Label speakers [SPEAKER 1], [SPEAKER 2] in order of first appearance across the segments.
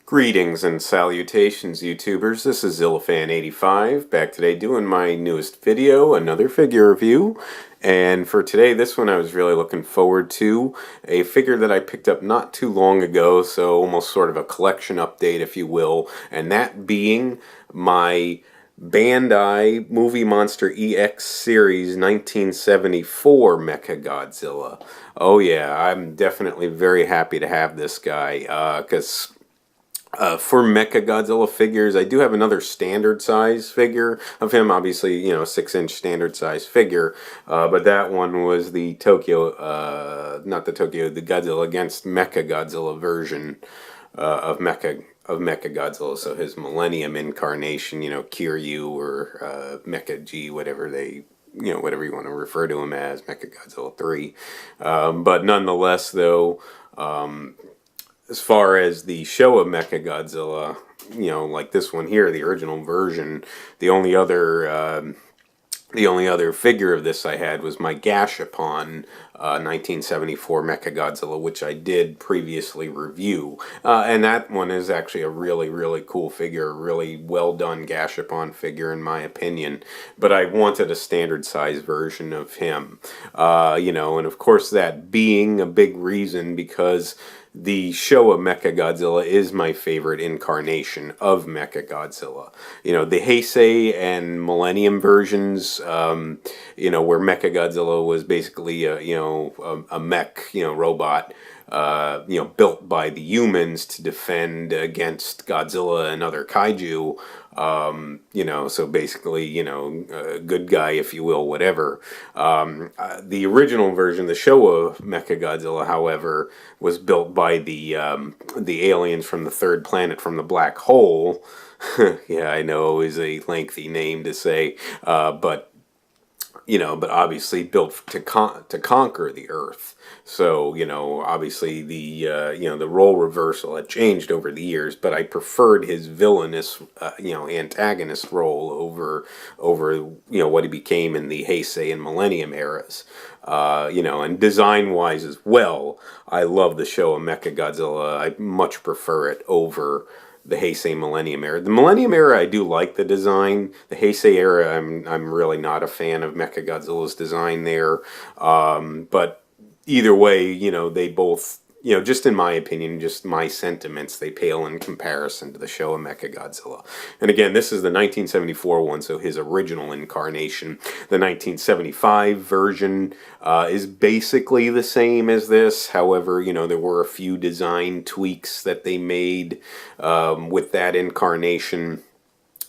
[SPEAKER 1] Greetings and salutations, YouTubers. This is ZillaFan85, back today doing my newest video, another figure review. And for today, this one I was really looking forward to. A figure that I picked up not too long ago, so almost sort of a collection update, if you will. And that being my Bandai Movie Monster EX Series 1974 MechaGodzilla. Oh yeah, I'm definitely very happy to have this guy, because for MechaGodzilla figures, I do have another standard size figure of him, obviously, 6-inch standard size figure, but that one was the the Godzilla against MechaGodzilla version of MechaGodzilla, so his Millennium incarnation, Kiryu or Mecha G, whatever whatever you want to refer to him as, MechaGodzilla 3. But nonetheless, though, as far as the Showa MechaGodzilla, like this one here, the original version, the only other figure of this I had was my Gashapon 1974 MechaGodzilla, which I did previously review. And that one is actually a really, really cool figure, a really well done Gashapon figure in my opinion. But I wanted a standard size version of him. And of course that being a big reason because the Showa MechaGodzilla is my favorite incarnation of MechaGodzilla. The Heisei and Millennium versions, where MechaGodzilla was basically a mech, robot, built by the humans to defend against Godzilla and other kaiju. So basically, a good guy, if you will, whatever. The original version, the Showa MechaGodzilla, however, was built by the aliens from the third planet from the black hole. Yeah, I know, is a lengthy name to say, but obviously built to conquer the Earth. So, obviously the role reversal had changed over the years, but I preferred his villainous, antagonist role over what he became in the Heisei and Millennium eras. And design-wise as well, I love the Showa MechaGodzilla. I much prefer it over the Heisei Millennium era. The Millennium era, I do like the design. The Heisei era, I'm really not a fan of MechaGodzilla's design there. But either way, they both, just in my opinion, just my sentiments, they pale in comparison to the Showa MechaGodzilla. And again, this is the 1974 one, so his original incarnation. The 1975 version is basically the same as this. However, there were a few design tweaks that they made with that incarnation.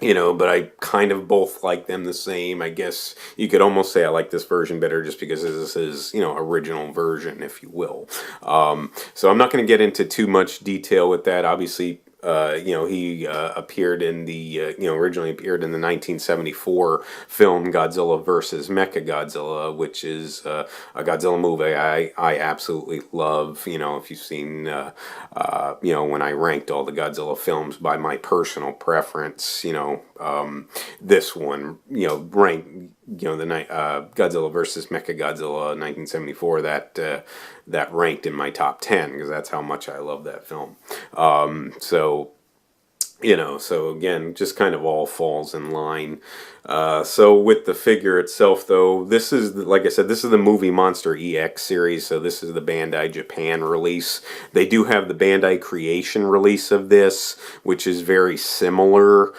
[SPEAKER 1] But I kind of both like them the same. I guess you could almost say I like this version better just because this is his, original version, if you will. So I'm not going to get into too much detail with that. Obviously, he appeared in the, originally appeared in the 1974 film Godzilla vs. MechaGodzilla, which is a Godzilla movie I absolutely love. If you've seen, when I ranked all the Godzilla films by my personal preference, this one, ranked, the Godzilla vs. MechaGodzilla 1974, that ranked in my top 10 because that's how much I love that film. So again, just kind of all falls in line. So with the figure itself, though, this is, like I said, this is the Movie Monster EX series, so this is the Bandai Japan release. They do have the Bandai Creation release of this, which is very similar.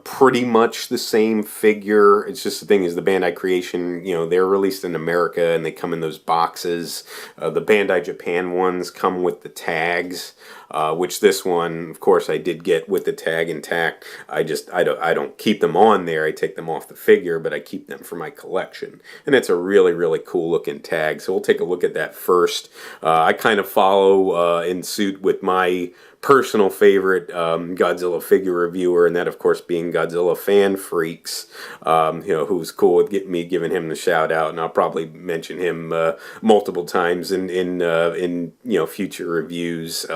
[SPEAKER 1] Pretty much the same figure. It's just the thing is the Bandai Creation, they're released in America and they come in those boxes. The Bandai Japan ones come with the tags. Which this one, of course, I did get with the tag intact. I don't keep them on there. I take them off the figure, but I keep them for my collection. And it's a really, really cool looking tag. So we'll take a look at that first. I kind of follow in suit with my personal favorite Godzilla figure reviewer, and that of course being Godzilla Fan Freaks, who's cool with giving him the shout out, and I'll probably mention him multiple times in future reviews,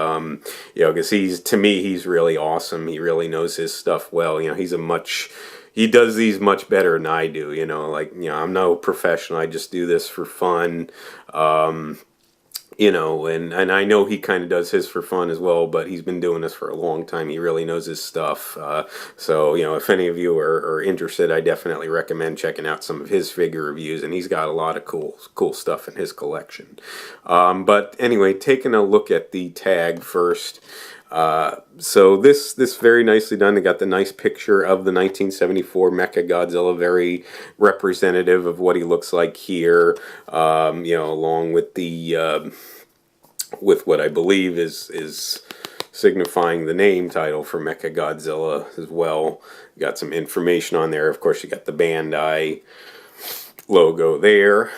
[SPEAKER 1] because to me he's really awesome. He really knows his stuff well. He does these much better than I do. I'm no professional. I just do this for fun. and I know he kind of does his for fun as well, but he's been doing this for a long time. He really knows his stuff. So, if any of you are interested, I definitely recommend checking out some of his figure reviews, and he's got a lot of cool stuff in his collection. But anyway, taking a look at the tag first. So this very nicely done. They got the nice picture of the 1974 MechaGodzilla, very representative of what he looks like here. Along with the with what I believe is signifying the name title for MechaGodzilla as well. You got some information on there. Of course, you got the Bandai logo there.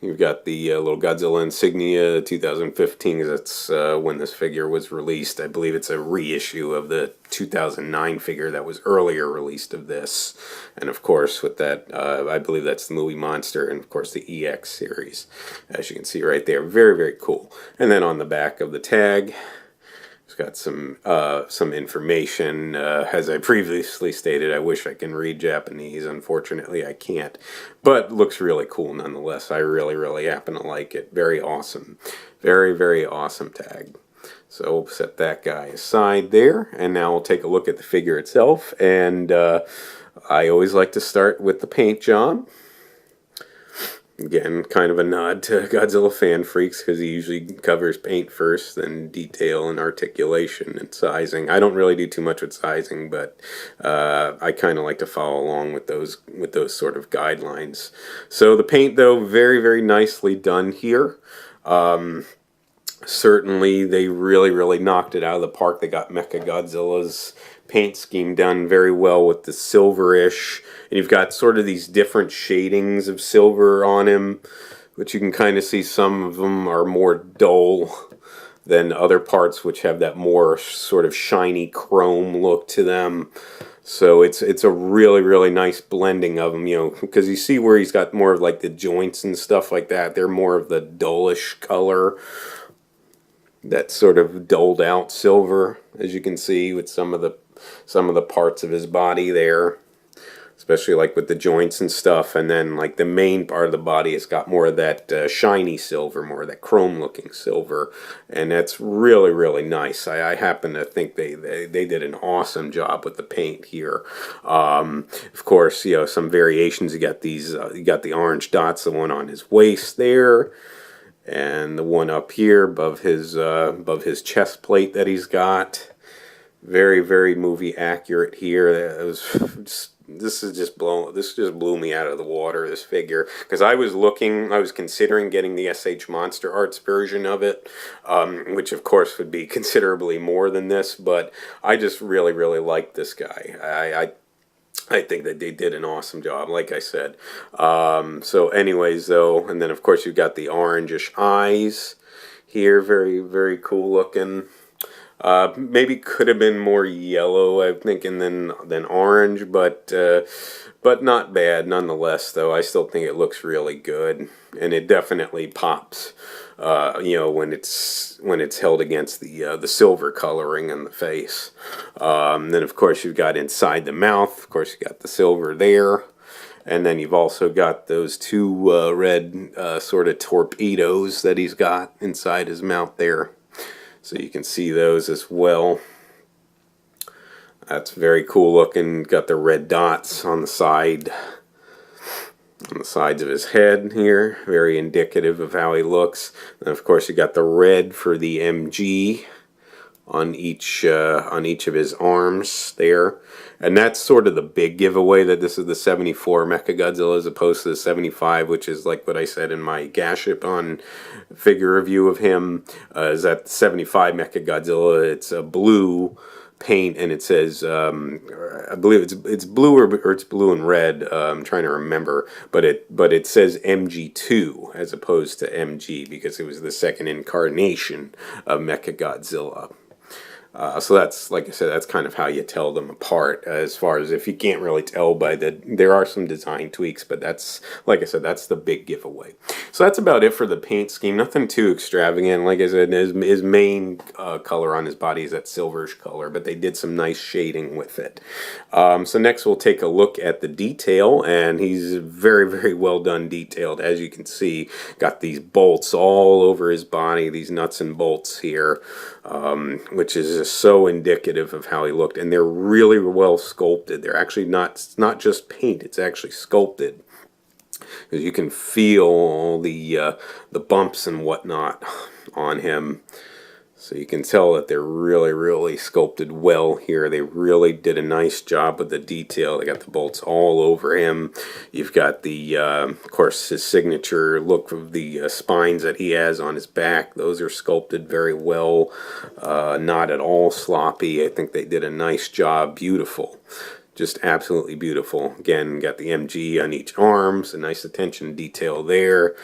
[SPEAKER 1] You've got the little Godzilla insignia, 2015, that's when this figure was released. I believe it's a reissue of the 2009 figure that was earlier released of this. And of course, with that, I believe that's the movie Monster, and of course the EX series. As you can see right there, very, very cool. And then on the back of the tag, it's got some information. As I previously stated, I wish I can read Japanese. Unfortunately, I can't. But looks really cool nonetheless. I really, really happen to like it. Very awesome. Very, very awesome tag. So we'll set that guy aside there. And now we'll take a look at the figure itself. And I always like to start with the paint job. Again, kind of a nod to Godzilla fan freaks, because he usually covers paint first, then detail and articulation and sizing. I don't really do too much with sizing, but I kind of like to follow along with those sort of guidelines. So the paint, though, very, very nicely done here. Certainly, they really, really knocked it out of the park. They got MechaGodzilla's paint scheme done very well with the silverish, and you've got sort of these different shadings of silver on him, which you can kind of see some of them are more dull than other parts, which have that more sort of shiny chrome look to them. So it's a really, really nice blending of them, because you see where he's got more of like the joints and stuff like that. They're more of the dullish color, that sort of dulled out silver, as you can see with some of the parts of his body there, especially like with the joints and stuff. And then like the main part of the body has got more of that shiny silver, more of that chrome looking silver, and that's really, really nice. I happen to think they did an awesome job with the paint here. Of course, some variations. You got these you got the orange dots, the one on his waist there, and the one up here above his chest plate that he's got. Very, very movie accurate here. This just blew me out of the water, this figure, because I was considering getting the SH Monster Arts version of it, which of course would be considerably more than this, but I just really, really like this guy. I think that they did an awesome job, like I said. So anyways, though, and then of course you've got the orangish eyes here, very, very cool looking. Maybe could have been more yellow, I'm thinking, than orange, but not bad nonetheless. Though I still think it looks really good, and it definitely pops. When it's held against the silver coloring in the face. Then of course you've got inside the mouth. Of course you got the silver there, and then you've also got those two red sort of torpedoes that he's got inside his mouth there. So you can see those as well. That's very cool looking. Got the red dots on the sides of his head here. Very indicative of how he looks. And of course you got the red for the MG on each of his arms there. And that's sort of the big giveaway, that this is the 74 MechaGodzilla as opposed to the 75, which is like what I said in my Gashapon figure review of him, is that the 75 MechaGodzilla, it's a blue paint, and it says, I believe it's blue or it's blue and red, I'm trying to remember, but it says MG2 as opposed to MG, because it was the second incarnation of MechaGodzilla. So that's, like I said, that's kind of how you tell them apart. As far as if you can't really tell by there are some design tweaks, but that's, like I said, that's the big giveaway. So that's about it for the paint scheme. Nothing too extravagant. Like I said, his main color on his body is that silverish color, but they did some nice shading with it. So next we'll take a look at the detail, and he's very, very well done detailed. As you can see, got these bolts all over his body, these nuts and bolts here, which is just so indicative of how he looked. And they're really well sculpted. They're actually not just paint, it's actually sculpted. Because you can feel all the bumps and whatnot on him. So you can tell that they're really, really sculpted well here. They really did a nice job with the detail. They got the bolts all over him. You've got the, of course, his signature look of the spines that he has on his back. Those are sculpted very well. Not at all sloppy. I think they did a nice job. Beautiful. Just absolutely beautiful. Again, got the MG on each arm. So nice attention to detail there.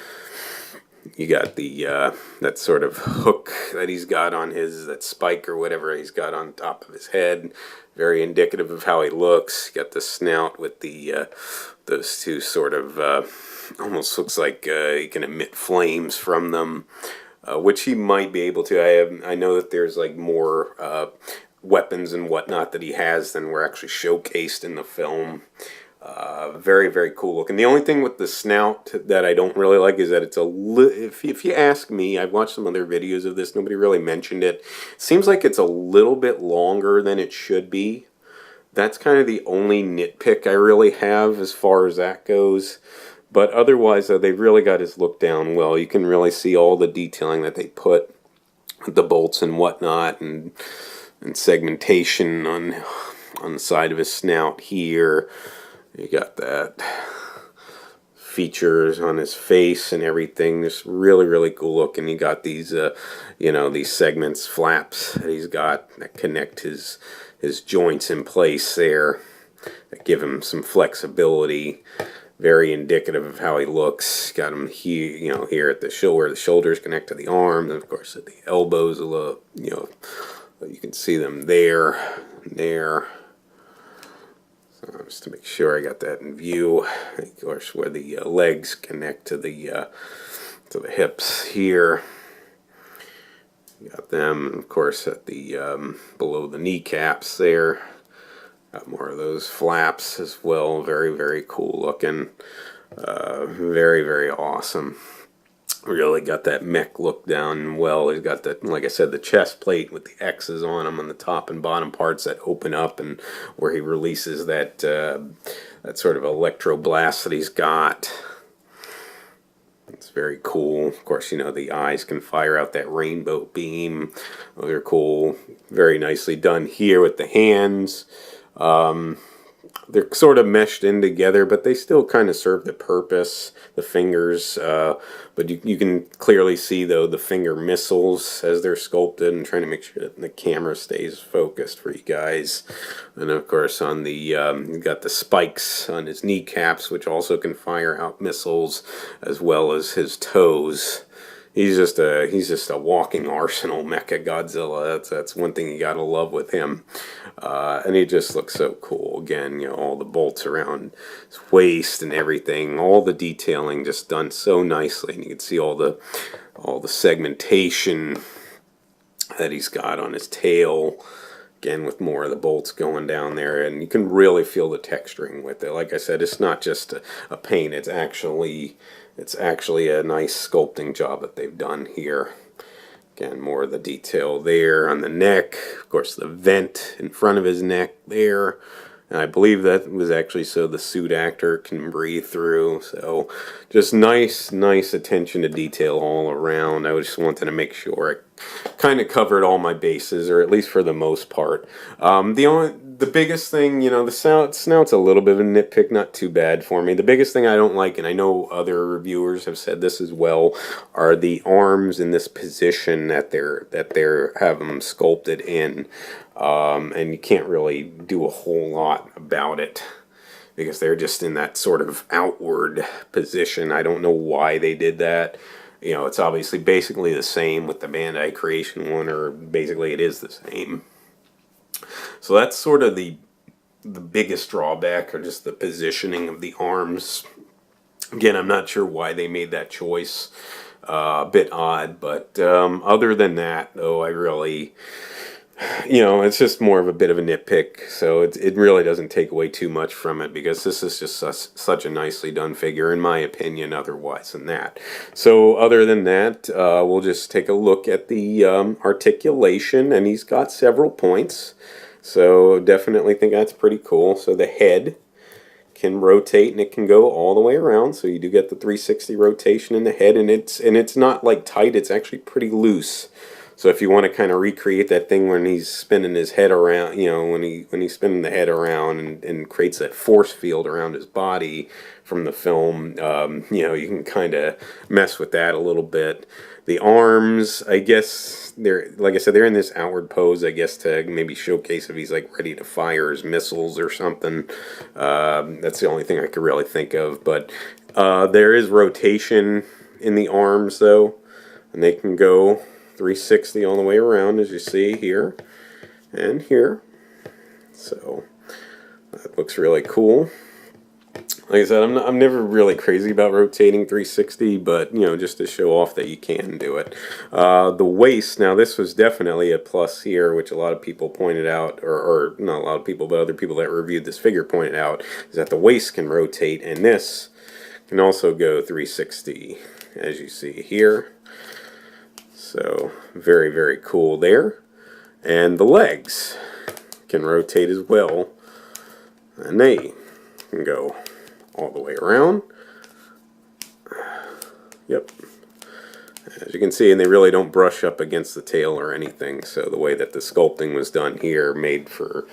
[SPEAKER 1] You got the that sort of hook that he's got on his, that spike or whatever he's got on top of his head. Very indicative of how he looks. You got the snout with the those two sort of almost looks like he can emit flames from them, which he might be able to. I know that there's like more weapons and whatnot that he has than were actually showcased in the film. Very, very cool looking. The only thing with the snout that I don't really like is that it's if you ask me, I've watched some other videos of this, nobody really mentioned it. It seems like it's a little bit longer than it should be. That's kind of the only nitpick I really have as far as that goes. But otherwise, they really got his look down well. You can really see all the detailing that they put with the bolts and whatnot, and segmentation on the side of his snout here. You got that features on his face and everything. Just really, really cool looking. You got these, these segments, flaps that he's got that connect his joints in place there, that give him some flexibility. Very indicative of how he looks. Got him here, here at the shoulder, where the shoulders connect to the arms, and of course at the elbows. You can see them there. So just to make sure I got that in view. Of course, where the legs connect to the hips here. You got them, of course, at the below the kneecaps there. Got more of those flaps as well. Very, very cool looking. Very, very awesome. Really got that mech look down well. He's got that, like I said, the chest plate with the X's on them on the top and bottom parts that open up, and where he releases that that sort of electro blast that he's got. It's very cool. Of course, the eyes can fire out that rainbow beam. Those are cool. Very nicely done here with the hands. They're sort of meshed in together, but they still kind of serve the purpose. The fingers, but you can clearly see, though, the finger missiles as they're sculpted, and trying to make sure that the camera stays focused for you guys. And of course, on the you got the spikes on his kneecaps, which also can fire out missiles, as well as his toes. He's just a walking arsenal, MechaGodzilla. That's one thing you gotta love with him, and he just looks so cool. Again, all the bolts around his waist and everything, all the detailing just done so nicely, and you can see all the segmentation that he's got on his tail. Again, with more of the bolts going down there, and you can really feel the texturing with it. Like I said, it's not just a paint; it's actually a nice sculpting job that they've done here. Again, more of the detail there on the neck. Of course, the vent in front of his neck there. And I believe that was actually so the suit actor can breathe through. So just nice attention to detail all around. I just wanted to make sure I kind of covered all my bases, or at least for the most part. The biggest thing, the snout's a little bit of a nitpick, not too bad for me. The biggest thing I don't like, and I know other reviewers have said this as well, are the arms in this position that they're have them sculpted in. And you can't really do a whole lot about it because they're just in that sort of outward position. I don't know why they did that. It's obviously basically the same with the Bandai Creation one, or basically it is the same. So that's sort of the biggest drawback, or just the positioning of the arms. Again, I'm not sure why they made that choice. A bit odd, but other than that, though, I really, it's just more of a bit of a nitpick. So it really doesn't take away too much from it, because this is just such a nicely done figure, in my opinion, otherwise than that. So other than that, we'll just take a look at the articulation, and he's got several points. So definitely think that's pretty cool. So the head can rotate, and it can go all the way around, so you do get the 360 rotation in the head, and it's not like tight, it's actually pretty loose. So if you want to kind of recreate that thing when he's spinning his head around, when he's spinning the head around, and creates that force field around his body from the film, you can kind of mess with that a little bit. The arms, I guess, like I said, they're in this outward pose, I guess, to maybe showcase if he's like ready to fire his missiles or something. That's the only thing I could really think of. But there is rotation in the arms, though, and they can go 360 all the way around, as you see here and here. So that looks really cool. Like I said, I'm never really crazy about rotating 360, but, just to show off that you can do it. The waist, now this was definitely a plus here, which a lot of people pointed out, or not a lot of people, but other people that reviewed this figure pointed out, is that the waist can rotate, and this can also go 360, as you see here. So, very, very cool there. And the legs can rotate as well, and they can go all the way around. Yep. As you can see, and they really don't brush up against the tail or anything, so the way that the sculpting was done here made for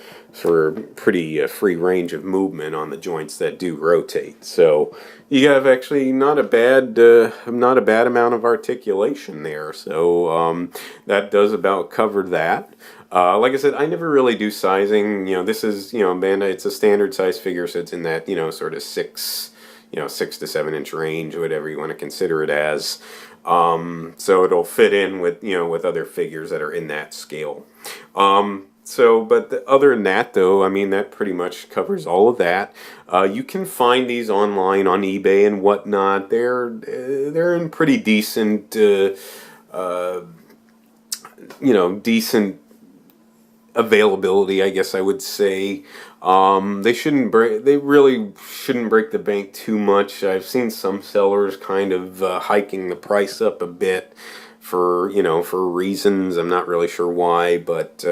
[SPEAKER 1] pretty free range of movement on the joints that do rotate. So you have actually not a bad amount of articulation there. So that does about cover that. Like I said, I never really do sizing. This is, Bandai, it's a standard size figure, so it's in that, sort of 6 to 7 inch range, whatever you want to consider it as. So it'll fit in with, with other figures that are in that scale. But other than that, though, I mean, that pretty much covers all of that. You can find these online on eBay and whatnot. They're in pretty decent, decent availability, I guess I would say. They really shouldn't break the bank too much. I've seen some sellers kind of hiking the price up a bit for reasons. I'm not really sure why, but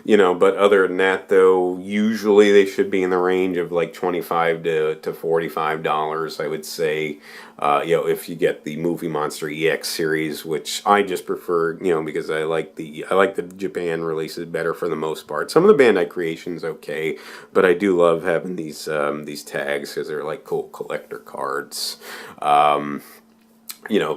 [SPEAKER 1] but other than that, though, usually they should be in the range of like $25 to $45, I would say. If you get the Movie Monster EX series, which I just prefer, because I like the Japan releases better for the most part. Some of the Bandai creations okay, but I do love having these tags, because they're like cool collector cards.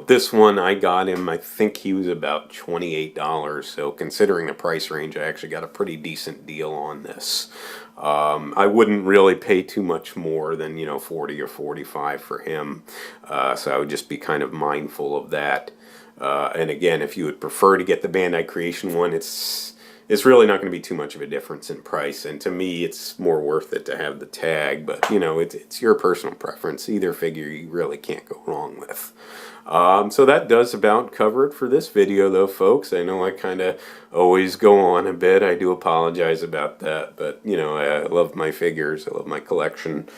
[SPEAKER 1] This one I got him, I think he was about $28, so considering the price range, I actually got a pretty decent deal on this. I wouldn't really pay too much more than, 40 or 45 for him, so I would just be kind of mindful of that. And again, if you would prefer to get the Bandai Creation one, it's really not going to be too much of a difference in price, and to me it's more worth it to have the tag, but it's your personal preference. Either figure you really can't go wrong with. So that does about cover it for this video, though, folks. I know I kind of always go on a bit. I do apologize about that, but I love my figures. I love my collection.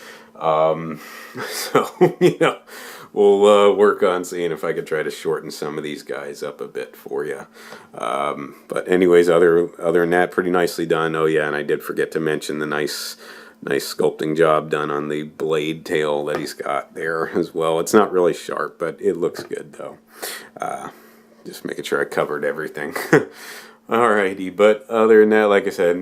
[SPEAKER 1] We'll work on seeing if I could try to shorten some of these guys up a bit for you. But anyways, other than that, pretty nicely done. Oh yeah, and I did forget to mention the nice sculpting job done on the blade tail that he's got there as well. It's not really sharp, but it looks good, though. Just making sure I covered everything. Alrighty, but other than that, like I said,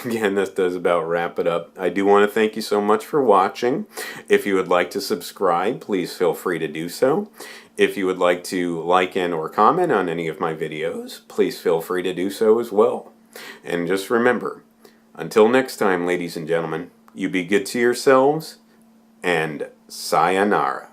[SPEAKER 1] again, this does about wrap it up. I do want to thank you so much for watching. If you would like to subscribe, please feel free to do so. If you would like to like and or comment on any of my videos, please feel free to do so as well. And just remember, until next time, ladies and gentlemen, you be good to yourselves, and sayonara.